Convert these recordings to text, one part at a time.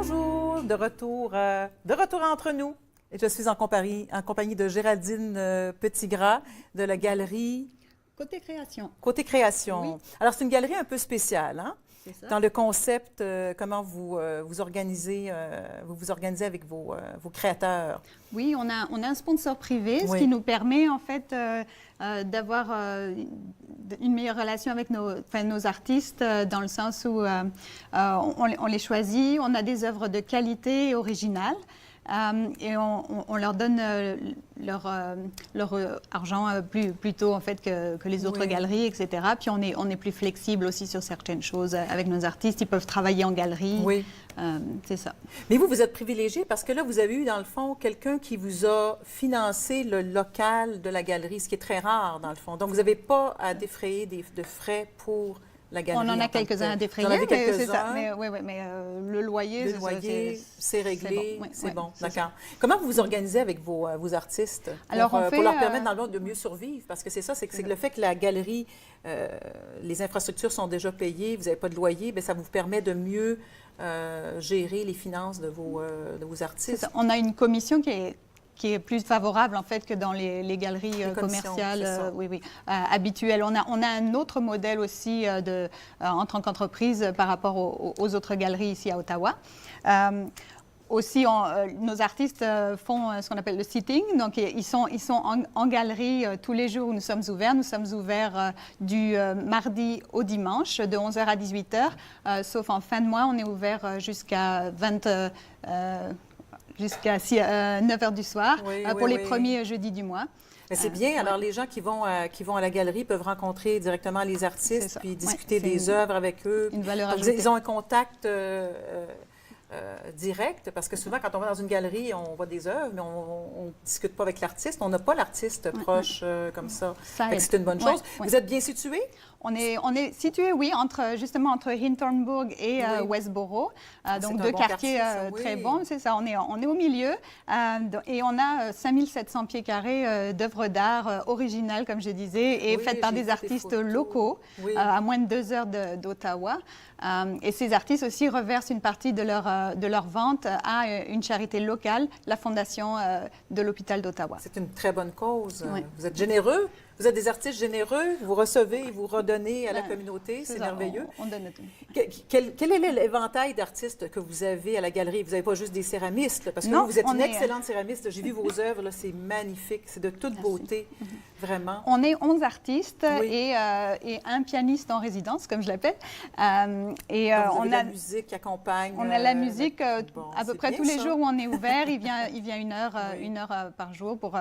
Bonjour, de retour entre nous. Et je suis en compagnie de Géraldine Petitgras de la galerie Côté création. Côté Création. Oui. Alors, c'est une galerie un peu spéciale, hein? C'est ça. Dans le concept, comment vous vous organisez avec vos créateurs. Oui, on a un sponsor privé, Oui. ce qui nous permet en fait d'avoir une meilleure relation avec nos artistes, dans le sens où on les choisit, on a des œuvres de qualité et originales. Et on leur donne leur argent plus tôt en fait que les autres galeries, etc. Puis on est plus flexible aussi sur certaines choses avec nos artistes. Ils peuvent travailler en galerie. Oui. C'est ça. Mais vous êtes privilégié parce que là, vous avez eu, dans le fond, quelqu'un qui vous a financé le local de la galerie, ce qui est très rare, dans le fond. Donc, vous n'avez pas à défrayer de frais pour la galerie. On en a quelques-uns à défrayer, mais c'est ça. Mais le loyer, c'est réglé, bon. C'est bon. D'accord. Comment vous vous organisez avec vos artistes pour leur permettre, dans le fond, de mieux survivre? Parce que c'est ça, c'est le fait que la galerie, les infrastructures sont déjà payées, vous n'avez pas de loyer, bien, ça vous permet de mieux gérer les finances de vos artistes. On a une commission qui est plus favorable en fait que dans les galeries commerciales habituelles. On a un autre modèle aussi en tant qu'entreprise par rapport aux autres galeries ici à Ottawa. Aussi, nos artistes font ce qu'on appelle le sitting. Donc, ils sont en galerie tous les jours où nous sommes ouverts. Nous sommes ouverts du mardi au dimanche, de 11h à 18h. Sauf en fin de mois, on est ouvert jusqu'à 9h du soir pour les premiers jeudis du mois. C'est bien. Alors, les gens qui vont à la galerie peuvent rencontrer directement les artistes puis discuter des œuvres avec eux. Une valeur ajoutée. Ils ont un contact direct, parce que souvent, quand on va dans une galerie, on voit des œuvres, mais on ne discute pas avec l'artiste. On n'a pas l'artiste proche comme ça. C'est une bonne chose. Vous êtes bien situé? On est situé, oui, justement entre Hintonburg et Westboro. Donc, deux quartiers très bons, c'est ça. On est au milieu et on a 5700 pieds carrés d'œuvres d'art originales, comme je disais, et faites par des artistes locaux à moins de 2 heures d'Ottawa. Et ces artistes aussi reversent une partie de leur vente à une charité locale, la Fondation de l'Hôpital d'Ottawa. C'est une très bonne cause. Vous êtes généreux. Vous êtes des artistes généreux, vous recevez et vous redonnez à la communauté, c'est merveilleux. On donne tout. Quel est l'éventail d'artistes que vous avez à la galerie? Vous n'avez pas juste des céramistes, parce que vous êtes une excellente céramiste. J'ai vu vos œuvres, c'est magnifique, c'est de toute beauté, vraiment. On est 11 artistes et un pianiste en résidence, comme je l'appelle. Donc on a la musique qui accompagne. On a la musique à peu près tous les jours où on est ouvert. Il vient une heure par jour pour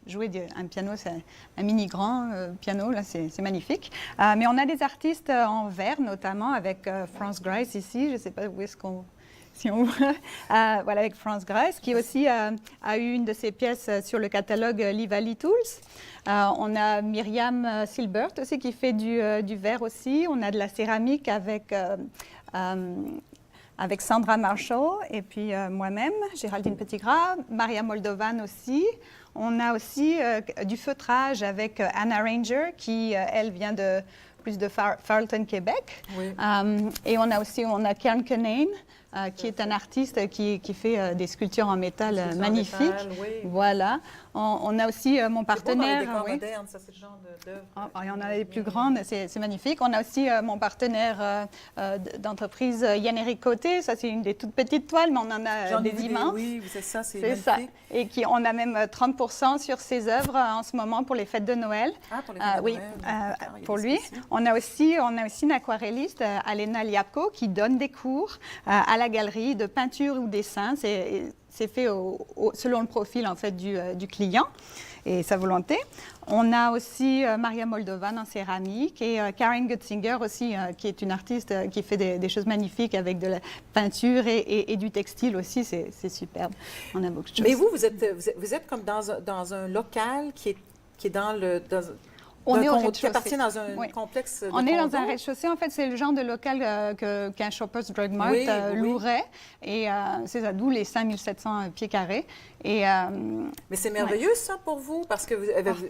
jouer un piano, c'est un mini grand piano, là, c'est magnifique. Mais on a des artistes en verre, notamment avec Franz Grice ici. Je ne sais pas où est-ce qu'on... Si on voit, voilà, avec Franz Grice, qui aussi a eu une de ses pièces sur le catalogue Livali Tools. On a Myriam Silbert aussi, qui fait du verre aussi. On a de la céramique avec Sandra Marshall et puis moi-même, Géraldine Petitgras, Maria Moldovan aussi. On a aussi du feutrage avec Anna Ranger, qui, elle, vient plus de Farleton, Québec. Et on a Karen Kinane, qui est un artiste qui fait des sculptures en métal magnifiques. Voilà. On a aussi mon partenaire. C'est beau dans les décors modernes, ça, c'est le genre d'œuvre. Il y en a les plus grandes, c'est magnifique. On a aussi mon partenaire d'entreprise, Yann-Éric Côté. Ça, c'est une des toutes petites toiles, mais on en a des immenses. Oui, c'est ça, c'est magnifique. Ça. Et on a même 30% sur ses œuvres en ce moment pour les fêtes de Noël. Ah, pour les fêtes de Noël. Oui, pour lui. On a aussi une aquarelliste, Alena Liapko, qui donne des cours à la galerie de peinture ou dessin. C'est fait selon le profil en fait du client et sa volonté. On a aussi Maria Moldovan en céramique et Karen Gutzinger aussi, qui est une artiste qui fait des choses magnifiques avec de la peinture et du textile aussi. C'est superbe. On a beaucoup de choses. Mais vous êtes comme dans un local qui est dans le... On est au rez-de-chaussée. Qui appartient dans un complexe de On est condos. dans un rez-de-chaussée. En fait, c'est le genre de local qu'un Shoppers Drug Mart louerait. Et c'est ça, d'où les 5700 pieds carrés. Et, mais c'est merveilleux, ça, pour vous, parce que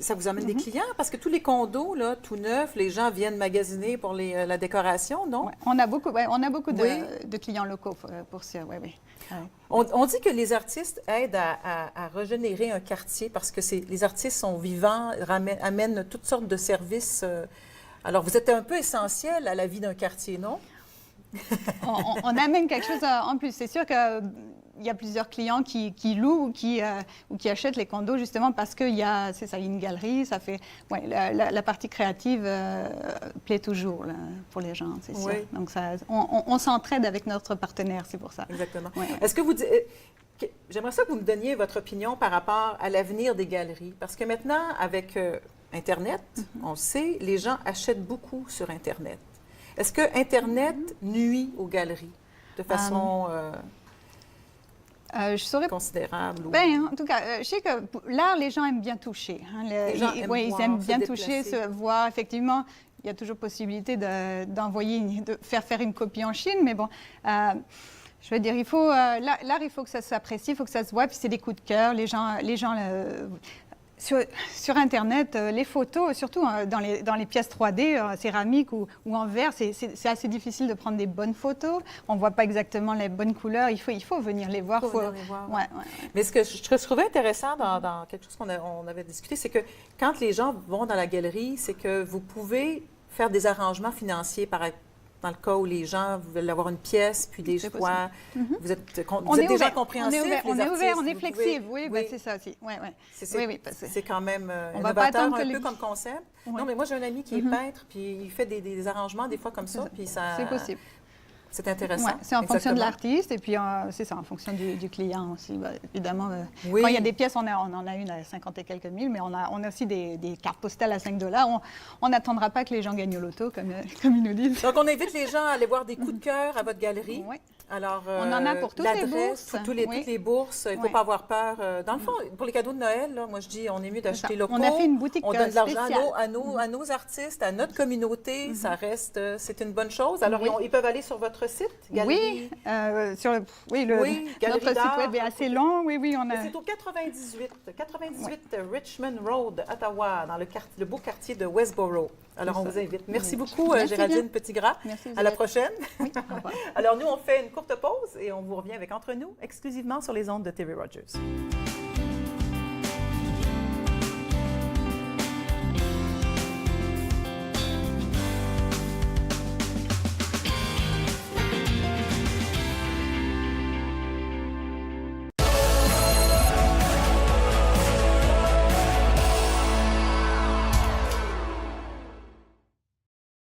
ça vous amène des clients, parce que tous les condos, là, tout neufs, les gens viennent magasiner pour la décoration, non? Ouais. On a beaucoup de clients locaux pour ça, oui. On dit que les artistes aident à régénérer un quartier parce que les artistes sont vivants, amènent toutes sortes de services. Alors, vous êtes un peu essentiel à la vie d'un quartier, non? on amène quelque chose en plus. C'est sûr qu'il y a plusieurs clients qui louent ou qui achètent les condos justement parce qu'il y a une galerie. Ça fait, la partie créative plaît toujours là, pour les gens, c'est sûr. Donc, on s'entraide avec notre partenaire, c'est pour ça. Exactement. Ouais. Est-ce que j'aimerais ça que vous me donniez votre opinion par rapport à l'avenir des galeries. Parce que maintenant, avec Internet, on le sait, les gens achètent beaucoup sur Internet. Est-ce que Internet nuit aux galeries de façon considérable? Bien, en tout cas, je sais que l'art, les gens aiment bien toucher. Hein, ils aiment bien toucher, voir. Effectivement, il y a toujours possibilité de faire une copie en Chine, mais bon... je veux dire, l'art, il faut que ça s'apprécie, il faut que ça se voit, puis c'est des coups de cœur. Les gens sur Internet, les photos, surtout dans les pièces 3D, céramiques ou en verre, c'est assez difficile de prendre des bonnes photos. On ne voit pas exactement les bonnes couleurs. Il faut venir les voir. Mais ce que je trouvais intéressant dans quelque chose qu'on avait discuté, c'est que quand les gens vont dans la galerie, c'est que vous pouvez faire des arrangements financiers dans le cas où les gens veulent avoir une pièce, puis des fois, vous êtes déjà compréhensif. On est ouvert, on est flexible. Oui, c'est ça aussi. C'est quand même innovateur un peu comme concept. Non, mais moi, j'ai un ami qui est peintre, puis il fait des arrangements des fois comme ça, puis ça... C'est possible. C'est intéressant. C'est en fonction de l'artiste et puis c'est ça, en fonction du client aussi. Évidemment, quand il y a des pièces, on en a une à 50 et quelques mille, mais on a aussi des cartes postales à 5 $. On n'attendra pas que les gens gagnent au loto, comme ils nous disent. Donc, on invite les gens à aller voir des coups de cœur à votre galerie. Oui. Alors, on en a pour toutes les bourses. Toutes les bourses. Il ne faut pas avoir peur. Dans le fond, pour les cadeaux de Noël, là, moi, je dis, on est mieux d'acheter locaux. On a fait une boutique on donne de l'argent spéciale. à nos artistes, à notre communauté. Ça reste, c'est une bonne chose. Alors, ils peuvent aller sur votre site, Galerie. Notre site web est assez long. Oui, on a... C'est au 98 Richmond Road, Ottawa, dans le beau quartier de Westboro. Alors, on vous invite. Merci beaucoup, Géraldine Petitgras. Merci. À la prochaine. Oui, au revoir. Alors, nous, on fait une courte pause et on vous revient avec Entre nous, exclusivement sur les ondes de TV Rogers.